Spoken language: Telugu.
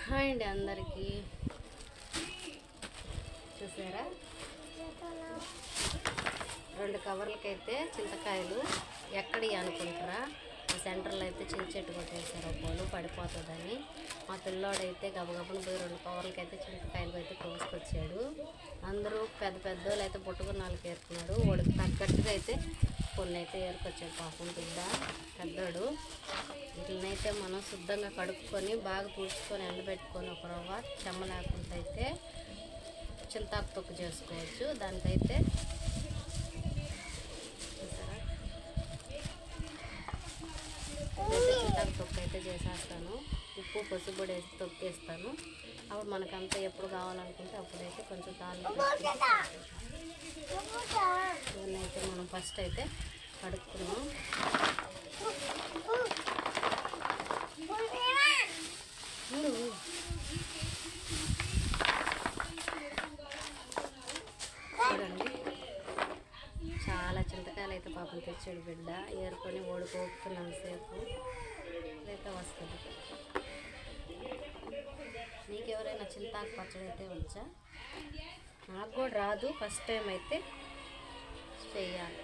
హాయ్ అండి అందరికీ. చూసారా, 2 కవర్లకైతే చింతకాయలు ఎక్కడి అనుకుంటారా, సెంటర్లో అయితే చిన్న చెట్టు కొట్టేసారు పోలు పడిపోతుందని. మా పిల్లోడైతే గబగబను పోయి 2 కవర్లకైతే చింతకాయలు అయితే కోసుకొచ్చాడు. అందరూ పెద్ద పెద్దోళ్ళు అయితే పుట్టుకున్నాళ్ళకి ఏరుకున్నాడు. వాడికి తగ్గట్టుగా అయితే కొన్ని అయితే ఏరుకొచ్చాడు పాపం బిడ్డ పెద్దోడు. వీటినైతే మనం శుద్ధంగా కడుక్కొని బాగా తుడుచుకొని ఎండబెట్టుకొని ఒక రవ్వ చెమ్మ లేకుండా అయితే చింతాకు తొక్కు చేసుకోవచ్చు. దానికైతే చింతాకు తొక్కు అయితే చేసేస్తాను. ఉప్పు పసుపు కూడా వేసి తొక్కేస్తాను. అప్పుడు మనకంతా ఎప్పుడు కావాలనుకుంటే అప్పుడైతే కొంచెం ఇవన్నైతే మనం ఫస్ట్ అయితే కడుక్కున్నాం. చూడండి, చాలా చింతకాయలు అయితే పాపం తెచ్చాడు బిడ్డ. ఏరుకొని ఓడిపోతున్నంతసేపు అయితే వస్తుంది. మీకు ఎవరైనా చింతాకు పచ్చడి అయితే వచ్చా? నాకు కూడా రాదు, ఫస్ట్ టైం అయితే చేయాలి.